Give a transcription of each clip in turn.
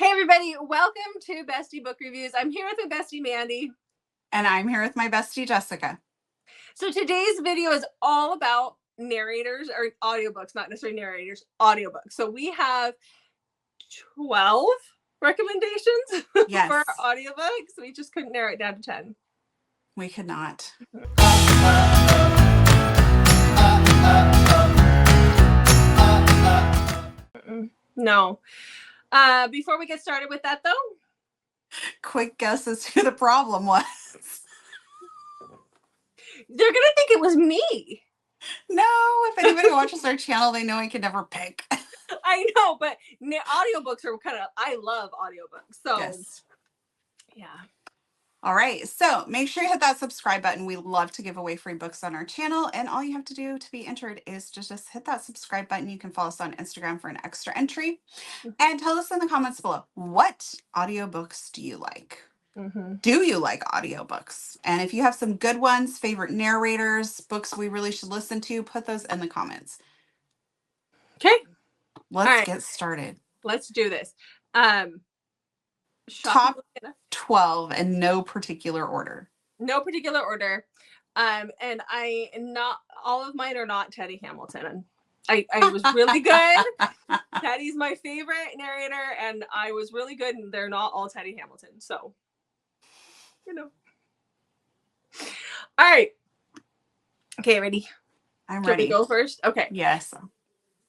Hey everybody, welcome to Bestie Book Reviews. I'm here with my bestie Mandy. And I'm here with my bestie Jessica. So today's video is all about narrators or audiobooks, not necessarily narrators, audiobooks. So we have 12 recommendations Yes. for audiobooks. We just couldn't narrow it down to 10. We could not. No. Before we get started with that though, quick guess as to who the problem was. They're going to think it was me. No, if anybody watches our channel, they know I can never pick. I know, but audiobooks are I love audiobooks. So, yes. Yeah. All right, so make sure you hit that subscribe button. We love to give away free books on our channel, and all you have to do to be entered is to just hit that subscribe button. You can follow us on Instagram for an extra entry, and tell us in the comments below, what audiobooks do you like? Mm-hmm. Do you like audiobooks? And if you have some good ones, favorite narrators, books we really should listen to, put those in the comments. Okay. Let's get started. Let's do this. Top 12 in no particular order. No particular order. And not all of mine are not Teddy Hamilton. I was really good. Teddy's my favorite narrator, and I was really good, and they're not all Teddy Hamilton. So, All right. Okay, ready? I'm ready. Shall we go first? Okay. Yes.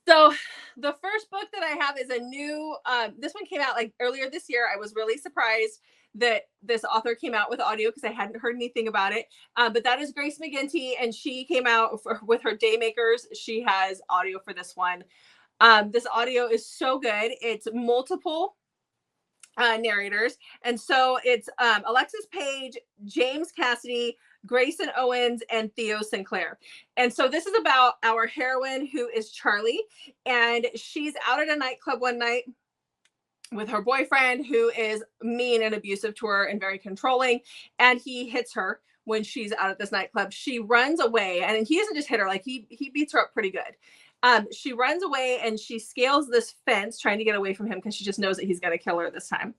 So the first book that I have is a new, this one came out like earlier this year. I was really surprised that this author came out with audio because I hadn't heard anything about it. But that is Grace McGinty, and she came out with her Daymakers. She has audio for this one. This audio is so good. It's multiple narrators. And so it's Alexis Page, James Cassidy, Grayson Owens, and Theo Sinclair. And so this is about our heroine, who is Charlie, and she's out at a nightclub one night with her boyfriend, who is mean and abusive to her and very controlling, and he hits her when she's out at this nightclub. She runs away, and he doesn't just hit her, like he beats her up pretty good. She runs away and she scales this fence trying to get away from him because she just knows that he's going to kill her this time.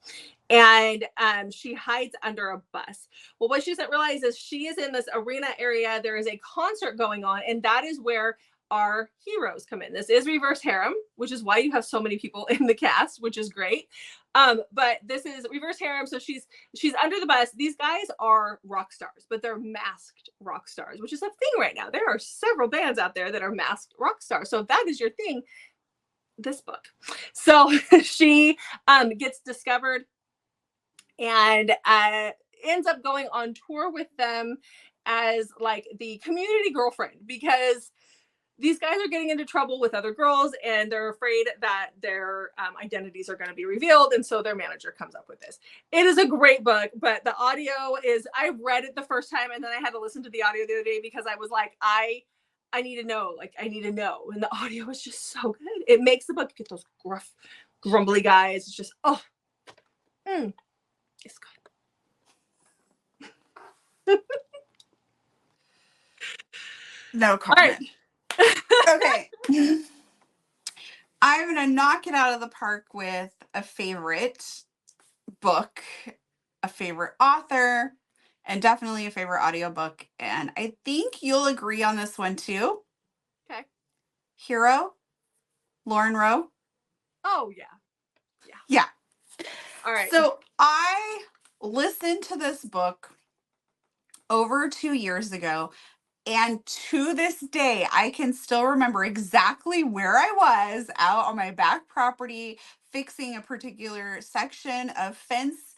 And she hides under a bus. Well, what she doesn't realize is she is in this arena area. There is a concert going on, and that is where our heroes come in. This is reverse harem, which is why you have so many people in the cast, which is great. But this is reverse harem. So she's under the bus. These guys are rock stars, but they're masked rock stars, which is a thing right now. There are several bands out there that are masked rock stars. So if that is your thing, this book. So she gets discovered and ends up going on tour with them as like the community girlfriend, because these guys are getting into trouble with other girls, and they're afraid that their identities are going to be revealed. And so their manager comes up with this. It is a great book, but the audio is, I read it the first time, and then I had to listen to the audio the other day because I was like, I need to know, I need to know. And the audio is just so good. It makes the book, you get those gruff, grumbly guys. It's just, it's good. No comment. Okay. I'm going to knock it out of the park with a favorite book, a favorite author, and definitely a favorite audiobook. And I think you'll agree on this one too. Okay. Hero, Lauren Rowe. Oh, yeah. Yeah. All right. So I listened to this book over 2 years ago. And to this day, I can still remember exactly where I was out on my back property fixing a particular section of fence.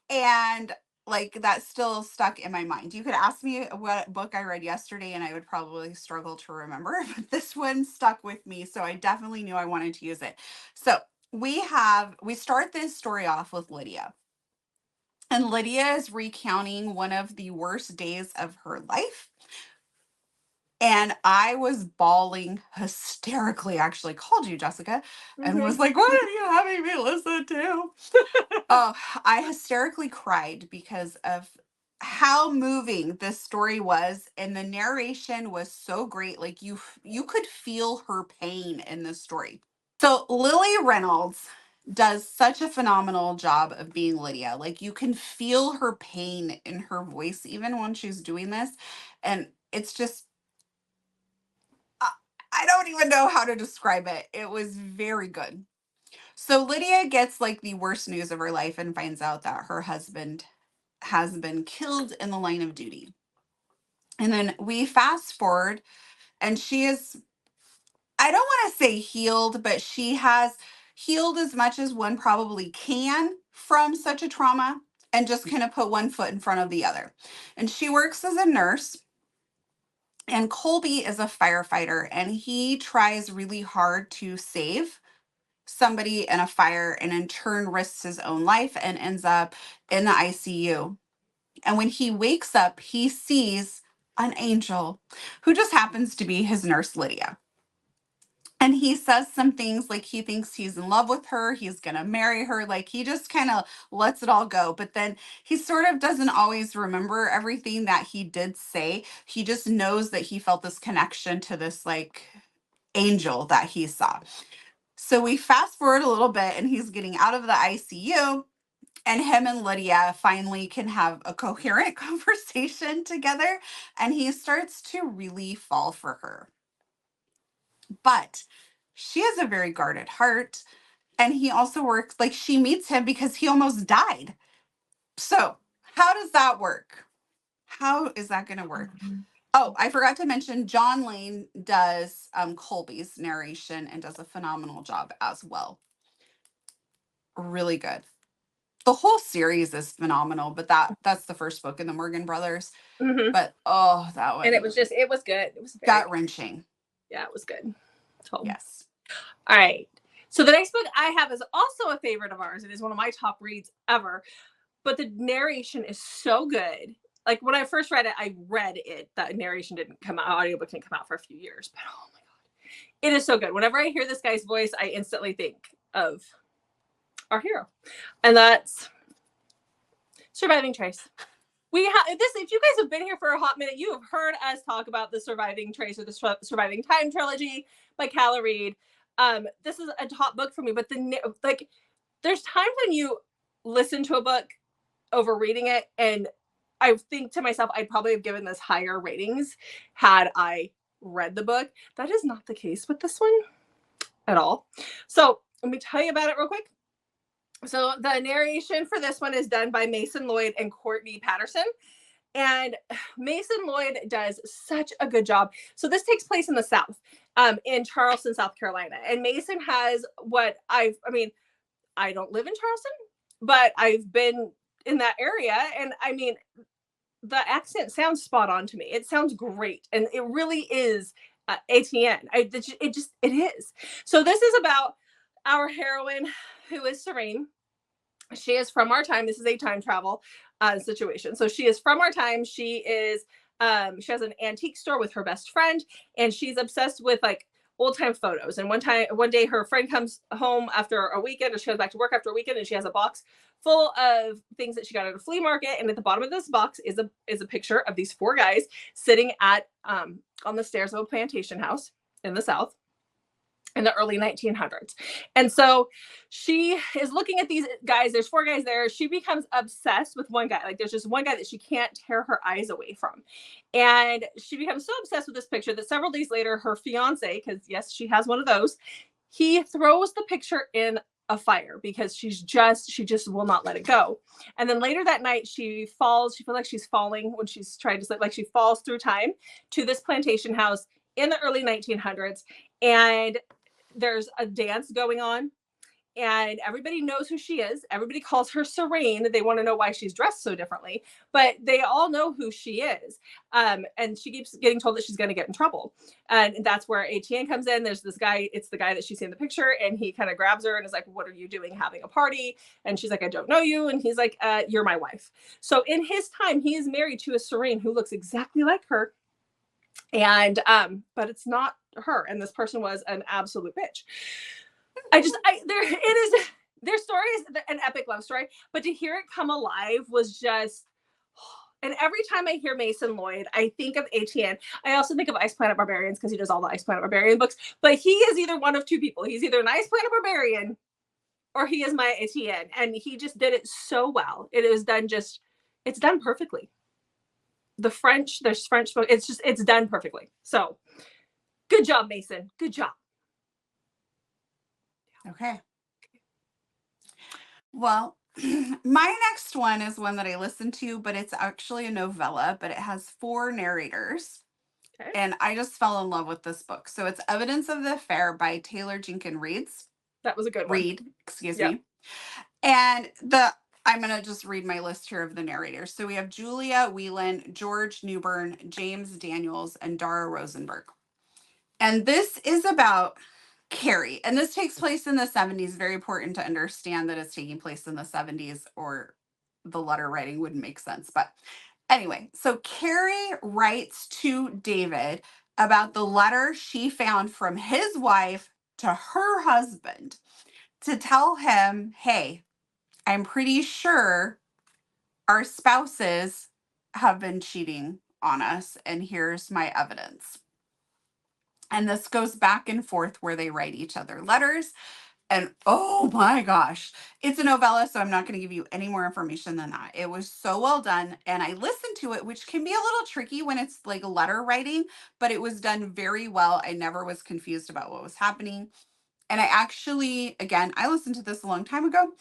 And like that still stuck in my mind. You could ask me what book I read yesterday and I would probably struggle to remember, but this one stuck with me. So I definitely knew I wanted to use it. So we start this story off with Lydia. And Lydia is recounting one of the worst days of her life. And I was bawling hysterically. I actually called you, Jessica, and was like, what are you having me listen to? Oh, I hysterically cried because of how moving this story was. And the narration was so great. Like you could feel her pain in this story. So Lily Reynolds does such a phenomenal job of being Lydia. Like you can feel her pain in her voice even when she's doing this. And it's just, I I don't even know how to describe it. It was very good. So Lydia gets like the worst news of her life and finds out that her husband has been killed in the line of duty. And then we fast forward, and she is, I don't want to say healed, but she has healed as much as one probably can from such a trauma and just kind of put one foot in front of the other. And she works as a nurse, and Colby is a firefighter, and he tries really hard to save somebody in a fire and in turn risks his own life and ends up in the ICU. And when he wakes up, he sees an angel who just happens to be his nurse, Lydia. And he says some things like he thinks he's in love with her, he's going to marry her. Like he just kind of lets it all go. But then he sort of doesn't always remember everything that he did say. He just knows that he felt this connection to this like angel that he saw. So we fast forward a little bit and he's getting out of the ICU, and him and Lydia finally can have a coherent conversation together, and he starts to really fall for her. But she has a very guarded heart, and he also works like she meets him because he almost died. So, how does that work? How is that going to work? Oh, I forgot to mention John Lane does Colby's narration and does a phenomenal job as well. Really good. The whole series is phenomenal, but that's the first book in the Morgan Brothers. Mm-hmm. But oh, that one. And it was good. It was very gut wrenching. Yeah, it was good. Totally. Yes. All right. So the next book I have is also a favorite of ours. It is one of my top reads ever, but the narration is so good. Like when I first read it, I read it. That narration didn't come out. Audiobook didn't come out for a few years, but oh my God, it is so good. Whenever I hear this guy's voice, I instantly think of our hero, and that's Surviving Trace. We have this. If you guys have been here for a hot minute, you have heard us talk about the Surviving Trace or the Surviving Time trilogy by Calla Reed. This is a top book for me, but there's times when you listen to a book over reading it, and I think to myself, I'd probably have given this higher ratings had I read the book. That is not the case with this one at all. So let me tell you about it real quick. So the narration for this one is done by Mason Lloyd and Courtney Patterson. And Mason Lloyd does such a good job. So this takes place in the South, in Charleston, South Carolina. And Mason has I don't live in Charleston, but I've been in that area. And I mean, the accent sounds spot on to me. It sounds great. And it really is ATN. It is. So this is about our heroine, who is Serene. She is from our time. This is a time travel situation. So she is from our time. She has an antique store with her best friend, and she's obsessed with like old time photos. And one day her friend comes home after a weekend, or she goes back to work after a weekend, and she has a box full of things that she got at a flea market. And at the bottom of this box is a picture of these four guys sitting at on the stairs of a plantation house in the South in the early 1900s. And so she is looking at these guys. There's four guys there. She becomes obsessed with one guy. Like there's just one guy that she can't tear her eyes away from. And she becomes so obsessed with this picture that several days later, her fiance, because yes, she has one of those, he throws the picture in a fire because she just will not let it go. And then later that night, she falls. She feels like she's falling when she's trying to sleep. Like she falls through time to this plantation house in the early 1900s. And there's a dance going on, and everybody knows who she is. Everybody calls her Serene. They want to know why she's dressed so differently, but they all know who she is. And she keeps getting told that she's going to get in trouble. And that's where ATN comes in. There's this guy. It's the guy that she's seen in the picture, and he kind of grabs her and is like, "What are you doing having a party?" And she's like, "I don't know you." And he's like, "You're my wife." So in his time, he is married to a Serene who looks exactly like her. And but it's not her, and this person was an absolute bitch. Their story is an epic love story, but to hear it come alive was just, and every time I hear Mason Lloyd, I think of ATN. I also think of Ice Planet Barbarians because he does all the Ice Planet Barbarian books, but he is either one of two people. He's either an Ice Planet Barbarian or he is my Etienne. And he just did it so well. It's done perfectly. There's French book. It's done perfectly. So good job, Mason. Good job. Okay. Well, my next one is one that I listened to, but it's actually a novella, but it has 4 narrators. Okay. And I just fell in love with this book. So it's Evidence of the Affair by Taylor Jenkins Reid's. That was a good one. Reed, excuse Yep. me. And I'm going to just read my list here of the narrators. So we have Julia Whelan, George Newbern, James Daniels, and Dara Rosenberg. And this is about Carrie. And this takes place in the 70s. Very important to understand that it's taking place in the 70s, or the letter writing wouldn't make sense. But anyway, so Carrie writes to David about the letter she found from his wife to her husband to tell him, hey, I'm pretty sure our spouses have been cheating on us, and here's my evidence. And this goes back and forth where they write each other letters. And oh my gosh, it's a novella, so I'm not going to give you any more information than that. It was so well done. And I listened to it, which can be a little tricky when it's like letter writing, but it was done very well. I never was confused about what was happening. And I actually, again, I listened to this a long time ago.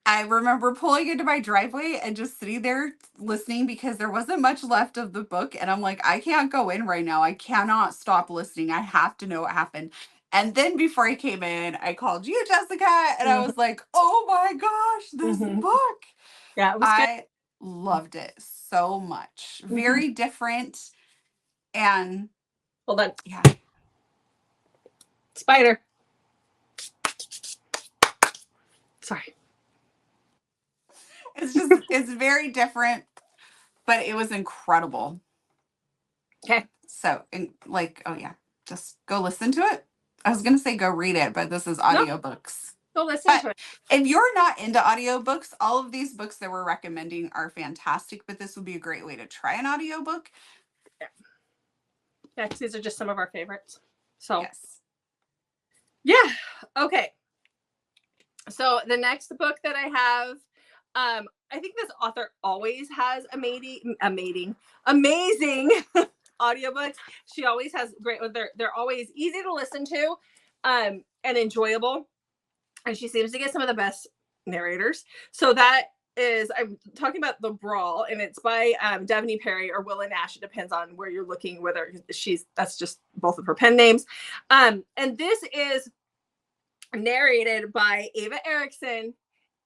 I remember pulling into my driveway and just sitting there listening because there wasn't much left of the book. And I'm like, I can't go in right now. I cannot stop listening. I have to know what happened. And then before I came in, I called you, Jessica, and I was like, oh my gosh, this book. Yeah, it was good. I loved it so much. Very different. And Hold on. yeah. Spider. Sorry. It's very different, but it was incredible. Okay. So, oh yeah, just go listen to it. I was going to say go read it, but this is audiobooks. Go listen to it. If you're not into audiobooks, all of these books that we're recommending are fantastic, but this would be a great way to try an audiobook. Yeah. Yeah, because these are just some of our favorites. So, yes. Yeah. Okay. So the next book that I have, I think this author always has amazing audiobooks. She always has great. They're always easy to listen to, and enjoyable. And she seems to get some of the best narrators. So that is, I'm talking about The Brawl, and it's by Devney Perry or Willa Nash. It depends on where you're looking, whether that's just both of her pen names. And this is narrated by Ava Erickson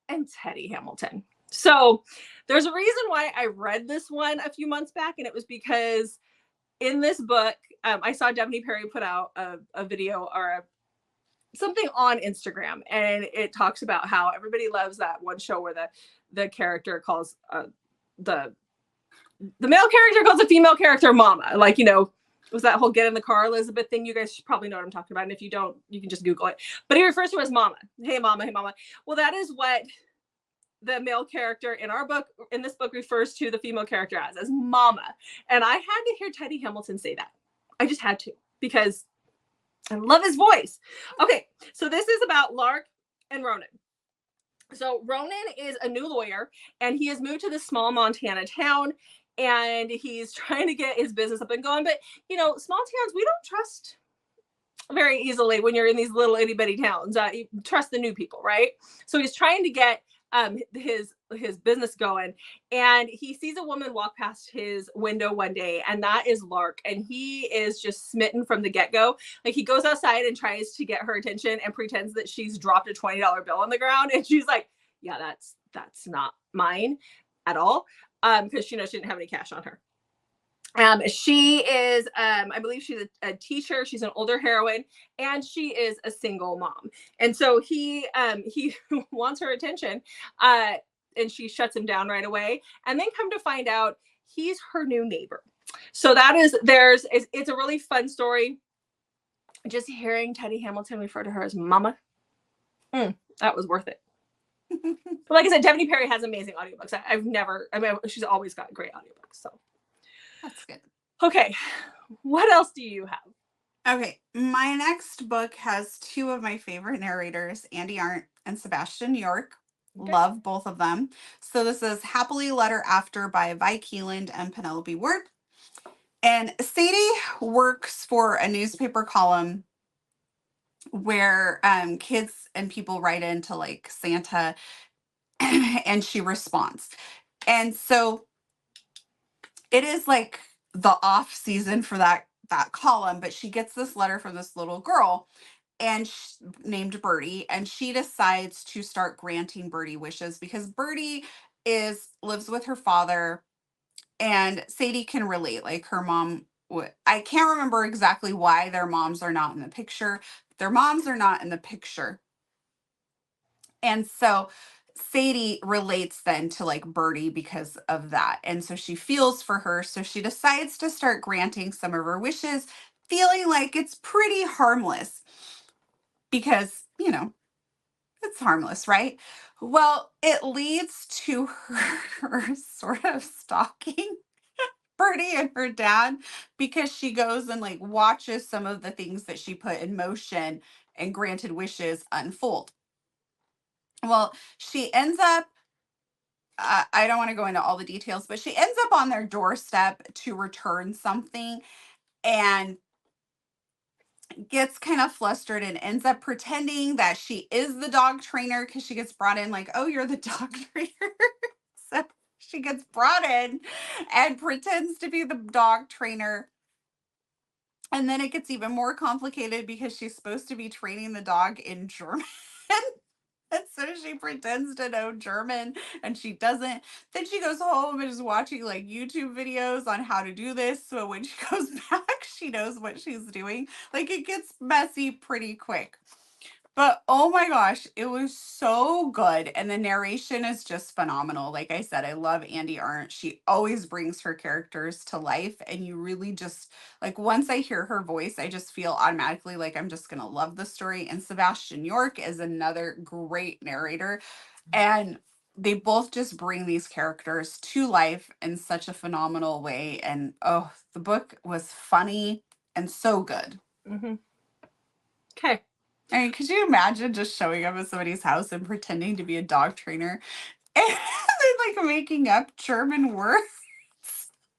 and Teddy Hamilton. So there's a reason why I read this one a few months back, and it was because in this book, I saw Devney Perry put out a video or something on Instagram, and it talks about how everybody loves that one show where the character calls the male character calls the female character mama. Like, was that whole get in the car Elizabeth thing? You guys should probably know what I'm talking about. And if you don't, you can just Google it. But he refers to her as mama. Hey, mama. Hey, mama. Well, that is what the male character in this book refers to the female character as mama. And I had to hear Teddy Hamilton say that. I just had to, because I love his voice. Okay, so this is about Lark and Ronan. So Ronan is a new lawyer, and he has moved to this small Montana town, and he's trying to get his business up and going. But, small towns, we don't trust very easily when you're in these little itty bitty towns. You trust the new people, right? So he's trying to get his business going, and he sees a woman walk past his window one day, and that is Lark, and he is just smitten from the get-go. Like, he goes outside and tries to get her attention and pretends that she's dropped a $20 bill on the ground, and she's like, yeah, that's not mine at all, because she didn't have any cash on her. She is, I believe she's a teacher. She's an older heroine, and she is a single mom. And so he wants her attention, and she shuts him down right away. And then come to find out, he's her new neighbor. So it's a really fun story. Just hearing Teddy Hamilton refer to her as mama, that was worth it. But like I said, Devney Perry has amazing audiobooks. She's always got great audiobooks. So that's good. Okay, what else do you have? Okay, my next book has 2 of my favorite narrators, Andy Arndt and Sebastian York. Okay. Love both of them. So this is Happily Letter After by Vi Keeland and Penelope Ward. And Sadie works for a newspaper column where kids and people write into like Santa and she responds. And so it is like the off season for that column, but she gets this letter from this little girl and named Birdie, and she decides to start granting Birdie wishes because Birdie lives with her father, and Sadie can relate. Like her mom I can't remember exactly why their moms are not in the picture. Their moms are not in the picture. And so Sadie relates then to like Birdie because of that. And so she feels for her. So she decides to start granting some of her wishes, feeling like it's pretty harmless because, it's harmless, right? Well, it leads to her sort of stalking Birdie and her dad because she goes and like watches some of the things that she put in motion and granted wishes unfold. Well, she ends up, I don't want to go into all the details, but she ends up on their doorstep to return something and gets kind of flustered and ends up pretending that she is the dog trainer because she gets brought in like, oh, you're the dog trainer. So she gets brought in and pretends to be the dog trainer. And then it gets even more complicated because she's supposed to be training the dog in German. And so she pretends to know German and she doesn't. Then she goes home and is watching like YouTube videos on how to do this. So when she goes back, she knows what she's doing. Like it gets messy pretty quick. But oh my gosh, it was so good. And the narration is just phenomenal. Like I said, I love Andy Arndt. She always brings her characters to life. And you really just, like, once I hear her voice, I just feel automatically like I'm just going to love the story. And Sebastian York is another great narrator. And they both just bring these characters to life in such a phenomenal way. And oh, the book was funny and so good. Mm-hmm. Okay. I mean, could you imagine just showing up at somebody's house and pretending to be a dog trainer and then like making up German words?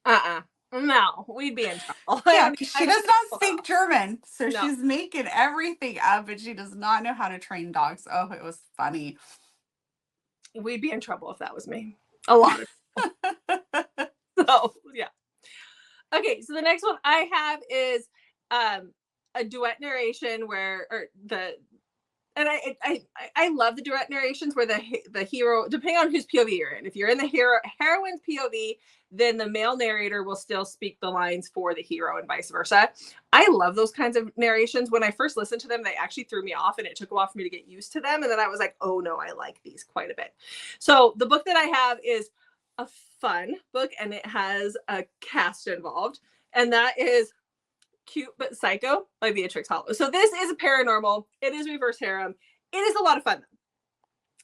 No, we'd be in trouble. Yeah, because I she don't does think not that's speak German. So no. she's making everything up and she does not know how to train dogs. Oh, it was funny. We'd be in trouble if that was me. A lot of so yeah. Okay, so the next one I have is a duet narration where or the and I love the duet narrations where the hero, depending on whose POV you're in. If you're in the heroine's POV, then the male narrator will still speak the lines for the hero and vice versa. I love those kinds of narrations. When I first listened to them, they actually threw me off and it took a while for me to get used to them. And then I was like, oh no, I like these quite a bit. So the book that I have is a fun book and it has a cast involved. And that is Cute but Psycho by Beatrix Hollow. So this is a paranormal. It is reverse harem. It is a lot of fun.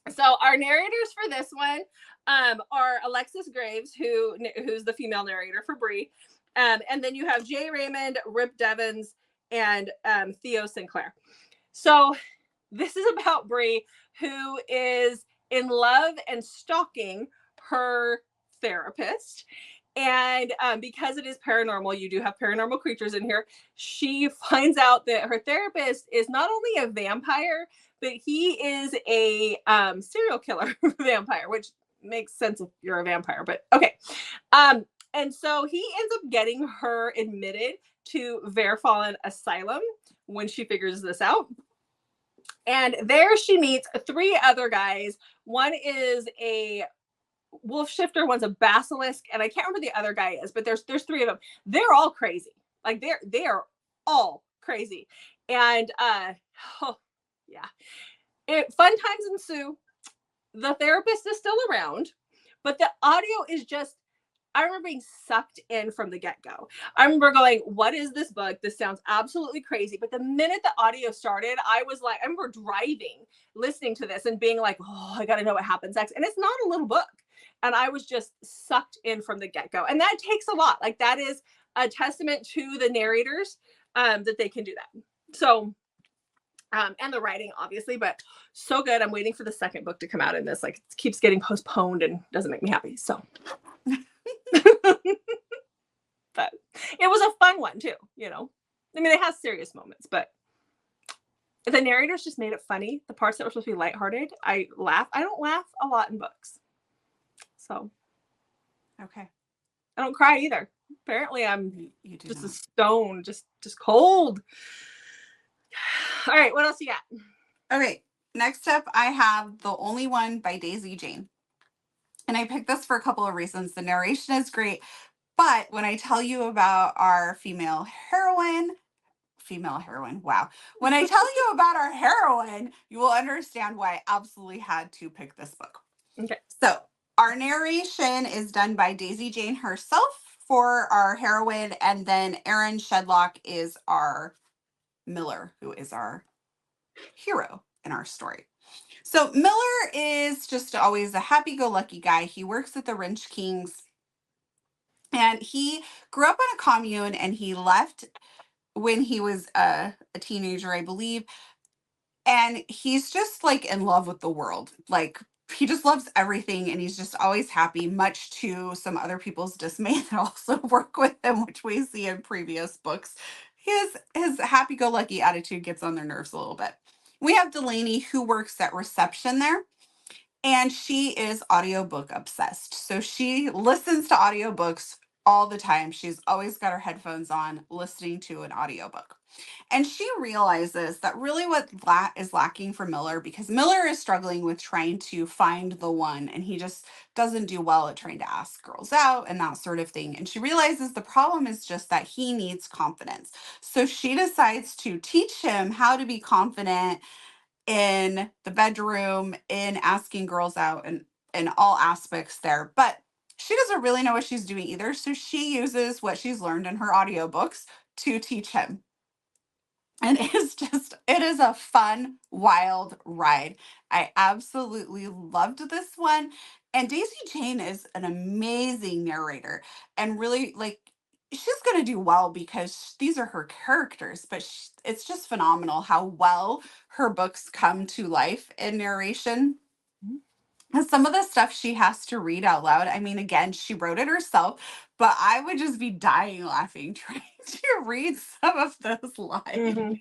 So our narrators for this one are Alexis Graves, who's the female narrator for Bree. And then you have Jay Raymond, Rip Devens, and Theo Sinclair. So this is about Bree, who is in love and stalking her therapist. And because it is paranormal, you do have paranormal creatures in here. She finds out that her therapist is not only a vampire, but he is a serial killer vampire, which makes sense if you're a vampire, but okay. And so he ends up getting her admitted to Verfallen Asylum when she figures this out. And there she meets 3 other guys. One is a wolf shifter, one's a basilisk, and I can't remember the other guy is, but there's 3 of them. They're all crazy. Like they are all crazy. And oh yeah. Fun times ensue. The therapist is still around, but the audio is just, I remember being sucked in from the get-go. I remember going, what is this book? This sounds absolutely crazy. But the minute the audio started, I was like, I remember driving, listening to this and being like, oh, I got to know what happens next. And it's not a little book. And I was just sucked in from the get-go. And that takes a lot. Like that is a testament to the narrators that they can do that. So And the writing, obviously, but so good. I'm waiting for the second book to come out in this. Like, it keeps getting postponed and doesn't make me happy. So, but it was a fun one too. I mean, it has serious moments, but the narrators just made it funny. The parts that were supposed to be lighthearted, I laugh. I don't laugh a lot in books, so Okay. I don't cry either. Apparently, I'm You do just not. a stone, just cold. All right, what else you got? Okay, next up, I have The Only One by Daisy Jane. And I picked this for a couple of reasons. The narration is great, but when I tell you about our female heroine, wow. When I tell you about our heroine, you will understand why I absolutely had to pick this book. Okay. So, our narration is done by Daisy Jane herself for our heroine, and then Erin Shedlock is our Miller, who is our hero in our story. So Miller is just always a happy-go-lucky guy. He works at the Wrench Kings, and he grew up in a commune, and he left when he was a teenager, I believe. And he's just like in love with the world. Like, he just loves everything, and he's just always happy, much to some other people's dismay that also work with him, which we see in previous books. His happy-go-lucky attitude gets on their nerves a little bit. We have Delaney, who works at reception there, and she is audiobook obsessed. So she listens to audiobooks all the time. She's always got her headphones on, listening to an audiobook. And she realizes that really what is lacking for Miller, because Miller is struggling with trying to find the one, and he just doesn't do well at trying to ask girls out and that sort of thing. And she realizes the problem is just that he needs confidence. So she decides to teach him how to be confident in the bedroom, in asking girls out, and in all aspects there. But she doesn't really know what she's doing either. So she uses what she's learned in her audiobooks to teach him. And it is a fun, wild ride. I absolutely loved this one. And Daisy Jane is an amazing narrator, and really, like, she's going to do well because these are her characters, but it's just phenomenal how well her books come to life in narration. And some of the stuff she has to read out loud, I mean, again, she wrote it herself, but I would just be dying laughing trying to read some of those lines. Mm-hmm.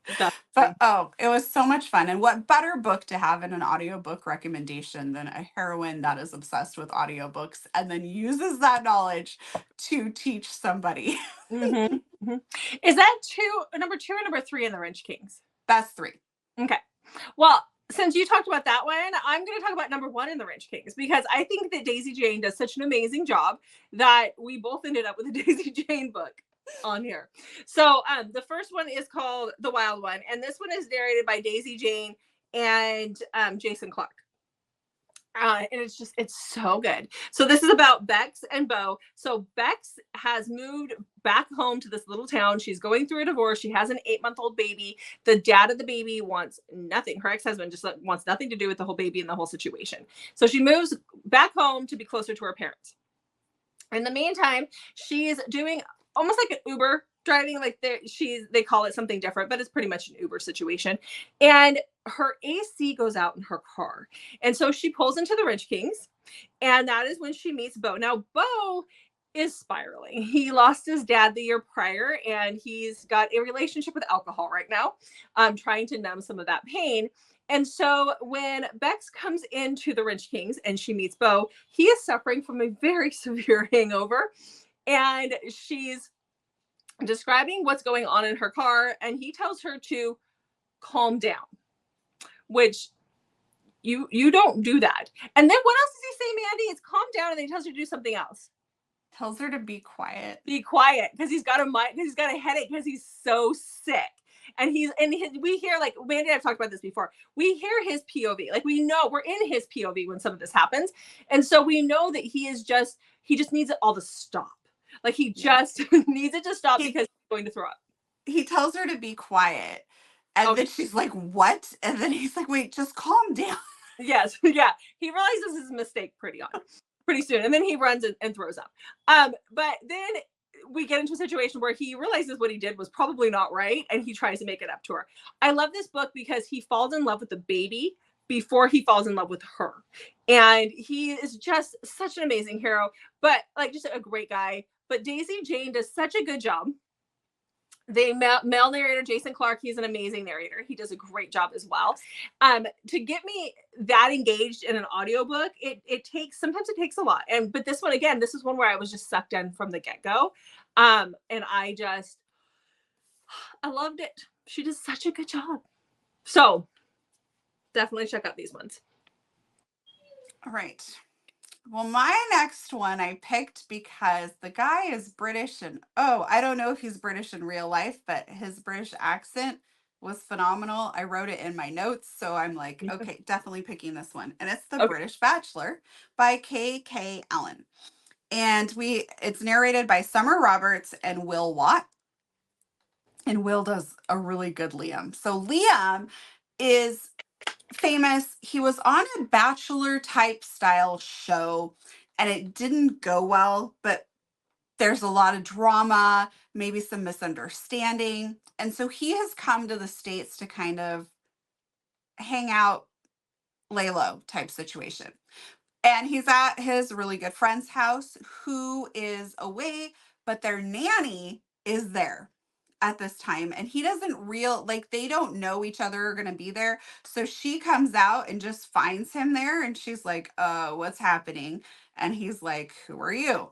Definitely. But oh, it was so much fun. And what better book to have in an audiobook recommendation than a heroine that is obsessed with audiobooks and then uses that knowledge to teach somebody? Mm-hmm. Mm-hmm. Is that number two or number three in the Wrench Kings? That's 3. Okay. Well, since you talked about that one, I'm going to talk about number 1 in the Wrench Kings, because I think that Daisy Jane does such an amazing job that we both ended up with a Daisy Jane book on here. So the first one is called The Wild One, and this one is narrated by Daisy Jane and Jason Clark. And it's so good. So this is about Bex and Bo. So Bex has moved back home to this little town. She's going through a divorce. She has an 8-month-old baby. The dad of the baby wants nothing. Her ex-husband just wants nothing to do with the whole baby and the whole situation. So she moves back home to be closer to her parents. In the meantime, she's doing almost like an Uber driving, like they call it something different, but it's pretty much an Uber situation. And her AC goes out in her car. And so she pulls into the Wrench Kings, and that is when she meets Bo. Now, Bo is spiraling. He lost his dad the year prior, and he's got a relationship with alcohol right now, trying to numb some of that pain. And so when Bex comes into the Wrench Kings and she meets Bo, he is suffering from a very severe hangover, and she's describing what's going on in her car, and he tells her to calm down, which you don't do that. And then what else does he say, Mandy? It's calm down, and then he tells her to do something else. Tells her to be quiet. Be quiet, because he's got a headache because he's so sick. And we hear, like, Mandy and I've talked about this before. We hear his POV. Like, we know we're in his POV when some of this happens. And so we know that he just needs it all to stop. Like, he just needs it to stop because he's going to throw up. He tells her to be quiet. And then she's like, what? And then he's like, wait, just calm down. Yes. Yeah. He realizes his mistake pretty soon. And then he runs and throws up. But then we get into a situation where he realizes what he did was probably not right, and he tries to make it up to her. I love this book because he falls in love with the baby before he falls in love with her. And he is just such an amazing hero, but like just a great guy. But Daisy Jane does such a good job. The male narrator, Jason Clark, he's an amazing narrator. He does a great job as well. To get me that engaged in an audiobook, sometimes it takes a lot. But this one, again, this is one where I was just sucked in from the get-go. And I loved it. She does such a good job. So definitely check out these ones. All right. Well, my next one I picked because the guy is British, and I don't know if he's British in real life, but his British accent was phenomenal. I wrote it in my notes, so I'm like, okay, definitely picking this one. And it's The British Bachelor by K.K. Allen. And it's narrated by Summer Roberts and Will Watt. And Will does a really good Liam. So Liam is famous. He was on a Bachelor type style show and it didn't go well, but there's a lot of drama, maybe some misunderstanding. And so he has come to the States to kind of hang out, lay low type situation. And he's at his really good friend's house who is away, but their nanny is there at this time. And he doesn't they don't know each other are going to be there. So she comes out and just finds him there. And she's like, what's happening? And he's like, who are you?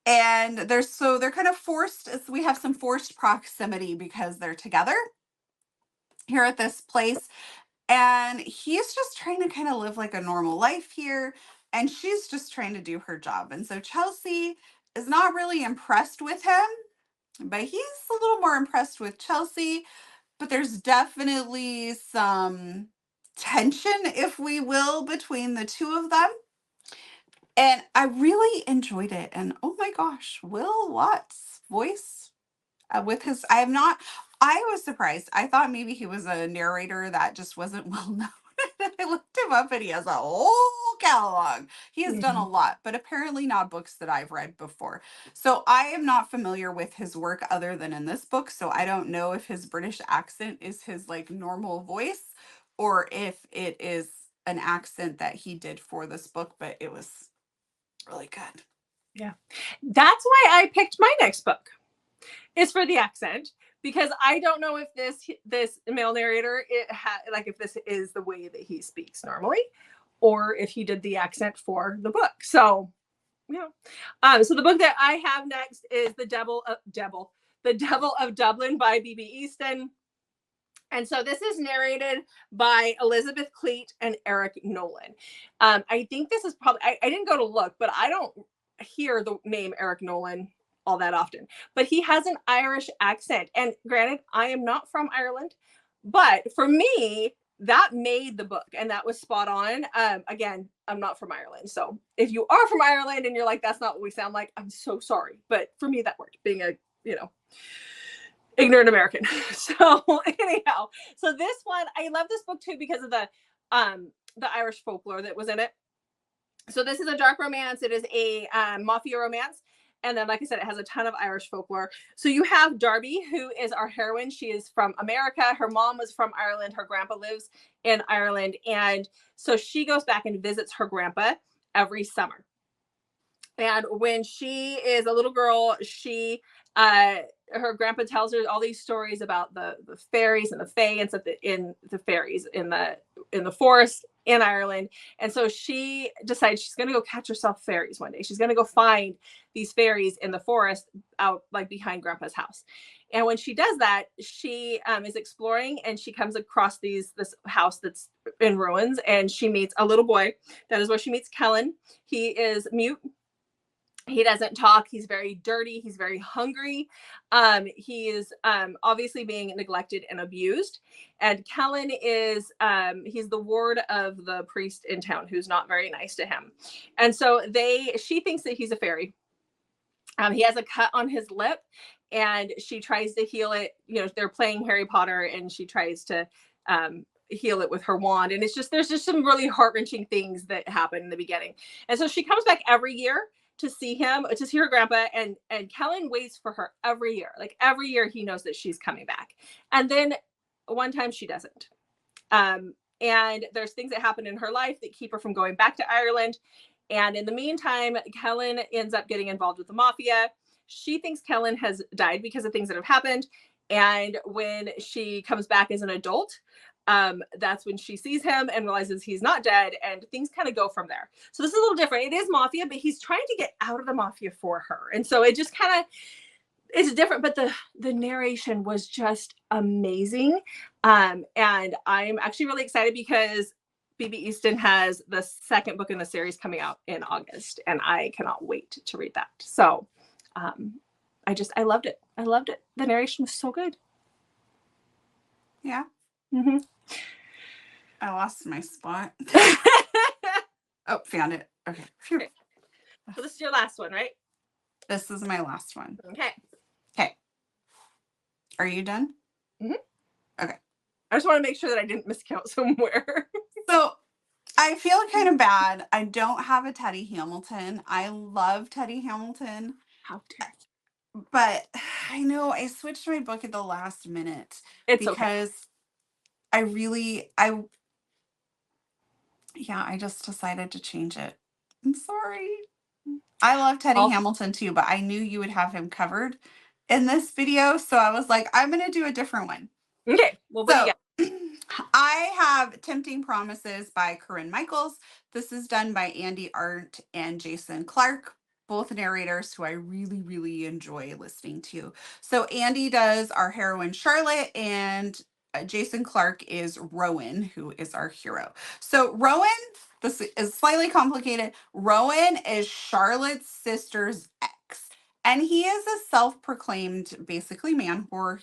And they're kind of forced. We have some forced proximity because they're together here at this place. And he's just trying to kind of live like a normal life here. And she's just trying to do her job. And so Chelsea is not really impressed with him, but he's a little more impressed with Chelsea. But there's definitely some tension, if we will, between the two of them. And I really enjoyed it. And oh my gosh, Will Watt's voice I was surprised. I thought maybe he was a narrator that just wasn't well known. I looked him up and he has a whole catalog. He has done a lot, but apparently not books that I've read before. So I am not familiar with his work other than in this book. So I don't know if his British accent is his like normal voice or if it is an accent that he did for this book, but it was really good. Yeah. That's why I picked my next book. Is for the accent, because I don't know if this male narrator if this is the way that he speaks normally, or if he did the accent for the book. So, so the book that I have next is The Devil of Dublin by B.B. Easton. And so this is narrated by Elizabeth Cleet and Eric Nolan. I think this is probably, I didn't go to look, but I don't hear the name Eric Nolan all that often, but he has an Irish accent. And granted, I am not from Ireland, but for me, that made the book and that was spot on. Again, I'm not from Ireland. So if you are from Ireland and you're like, that's not what we sound like, I'm so sorry. But for me, that worked, being a, ignorant American. So anyhow, so this one, I love this book too, because of the Irish folklore that was in it. So this is a dark romance. It is a mafia romance. And then, like I said, it has a ton of Irish folklore. So you have Darby, who is our heroine. She is from America. Her mom was from Ireland. Her grandpa lives in Ireland. And so she goes back and visits her grandpa every summer. And when she is a little girl, her grandpa tells her all these stories about the fairies and the fae and stuff in the fairies in the forest in Ireland. And so she decides she's going to go catch herself fairies one day. She's going to go find these fairies in the forest out like behind grandpa's house. And when she does that, she is exploring and she comes across this house that's in ruins, and she meets a little boy. That is where she meets Kellen. He is mute. He doesn't talk. He's very dirty. He's very hungry. He is obviously being neglected and abused. And Kellen is, he's the ward of the priest in town who's not very nice to him. And so she thinks that he's a fairy. He has a cut on his lip and she tries to heal it. They're playing Harry Potter and she tries to heal it with her wand. And there's just some really heart-wrenching things that happen in the beginning. And so she comes back every year to see him, to see her grandpa, and Kellen waits for her every year. Like every year he knows that she's coming back. And then one time she doesn't. And there's things that happen in her life that keep her from going back to Ireland. And in the meantime, Kellen ends up getting involved with the mafia. She thinks Kellen has died because of things that have happened. And when she comes back as an adult, that's when she sees him and realizes he's not dead, and things kind of go from there. So this is a little different. It is mafia, but he's trying to get out of the mafia for her. And so it just kind of, it's different, but the narration was just amazing. And I'm actually really excited because BB Easton has the second book in the series coming out in August, and I cannot wait to read that. So I loved it. I loved it. The narration was so good. Yeah. Mm-hmm. I lost my spot. Oh, found it. Okay. Okay. So this is your last one, right? This is my last one. Okay. Okay. Are you done? Mm-hmm. Okay. I just want to make sure that I didn't miscount somewhere. So I feel kind of bad. I don't have a Teddy Hamilton. I love Teddy Hamilton. How dare you? But I know I switched my book at the last minute. It's because okay. I just decided to change it. I'm sorry. I love Teddy Hamilton too, but I knew you would have him covered in this video. So I was like, I'm going to do a different one. Okay. Well, what do you got? I have Tempting Promises by Corinne Michaels. This is done by Andy Arndt and Jason Clark, both narrators who I really, really enjoy listening to. So Andy does our heroine Charlotte, and Jason Clark is Rowan, who is our hero. So Rowan, this is slightly complicated. Rowan is Charlotte's sister's ex. And he is a self-proclaimed, basically, man whore.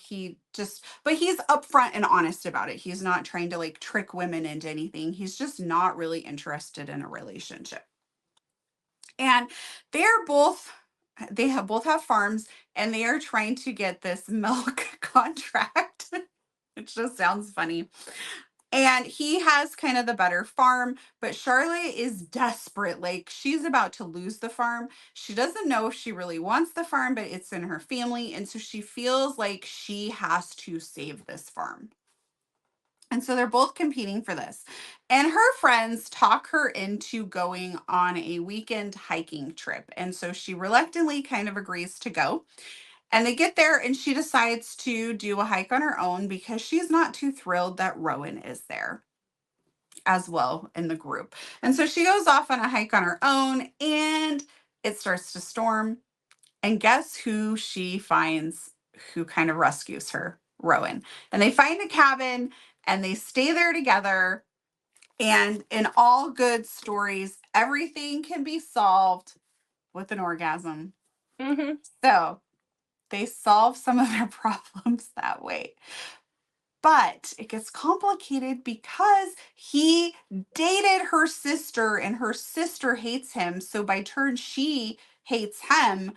But he's upfront and honest about it. He's not trying to like trick women into anything. He's just not really interested in a relationship. And they both have farms, and they are trying to get this milk contract. It just sounds funny. And he has kind of the better farm, but Charlotte is desperate. Like, she's about to lose the farm. She doesn't know if she really wants the farm, but it's in her family. And so she feels like she has to save this farm. And so they're both competing for this. And her friends talk her into going on a weekend hiking trip. And so she reluctantly kind of agrees to go. And they get there, and she decides to do a hike on her own because she's not too thrilled that Rowan is there as well in the group. And so she goes off on a hike on her own, and it starts to storm. And guess who she finds who kind of rescues her? Rowan. And they find a cabin, and they stay there together. And in all good stories, everything can be solved with an orgasm. Mm-hmm. So they solve some of their problems that way. But it gets complicated because he dated her sister, and her sister hates him. So by turn, she hates him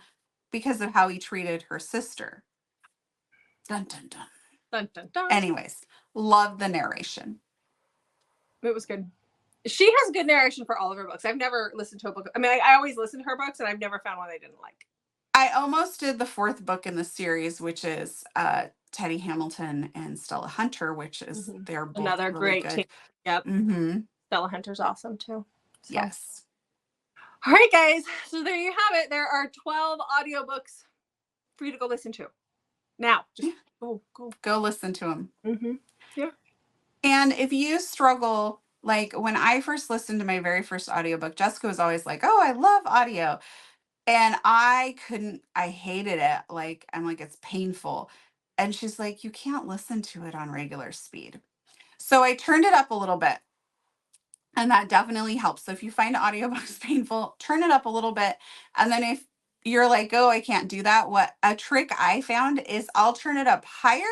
because of how he treated her sister. Dun, dun, dun. Dun, dun, dun. Anyways, love the narration. It was good. She has good narration for all of her books. I've never listened to a book. I mean, I always listen to her books, and I've never found one I didn't like. I almost did the fourth book in the series, which is Teddy Hamilton and Stella Hunter, which is they're both another really great good. team. Yep. Mm-hmm. Stella Hunter's awesome too. So. Yes. All right, guys. So there you have it. There are 12 audiobooks for you to go listen to. Now, just go listen to them. Mm-hmm. Yeah. And if you struggle, like when I first listened to my very first audiobook, Jessica was always like, "Oh, I love audio." And I hated it. Like, I'm like, it's painful. And she's like, you can't listen to it on regular speed. So I turned it up a little bit. And that definitely helps. So if you find audiobooks painful, turn it up a little bit. And then if you're like, oh, I can't do that, what a trick I found is I'll turn it up higher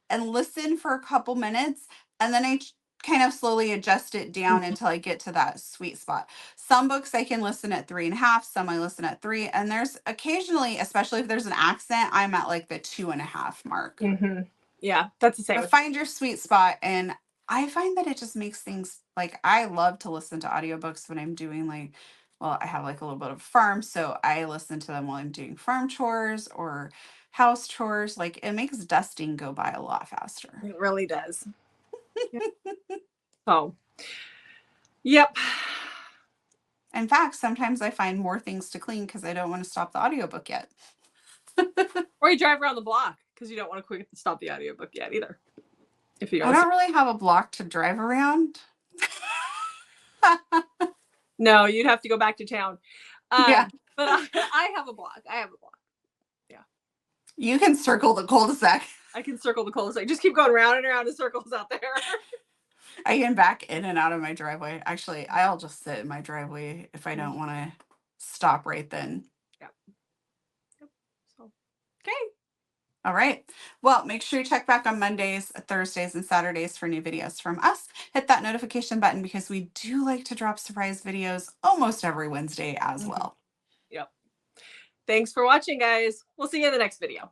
and listen for a couple minutes. And then I kind of slowly adjust it down until I get to that sweet spot. Some books I can listen at 3.5, some I listen at 3. And there's occasionally, especially if there's an accent, I'm at like the 2.5 mark. Mm-hmm. Yeah, that's the same. But find your sweet spot. And I find that it just makes things like, I love to listen to audiobooks when I'm doing like well, I have like a little bit of a farm, so I listen to them while I'm doing farm chores or house chores. Like it makes dusting go by a lot faster. It really does. Yep. So, yep. In fact, sometimes I find more things to clean because I don't want to stop the audiobook yet. Or you drive around the block because you don't want to stop the audiobook yet either. If you I don't really have a block to drive around. No, you'd have to go back to town. Yeah. But I have a block. I have a block. Yeah. You can circle the cul-de-sac. I can circle the cul-de-sac. Just keep going round and around in circles out there. I can back in and out of my driveway. Actually, I'll just sit in my driveway if I don't want to stop right then. Yeah. Yep. So, okay. All right. Well, make sure you check back on Mondays, Thursdays, and Saturdays for new videos from us. Hit that notification button because we do like to drop surprise videos almost every Wednesday as well. Yep. Thanks for watching, guys. We'll see you in the next video.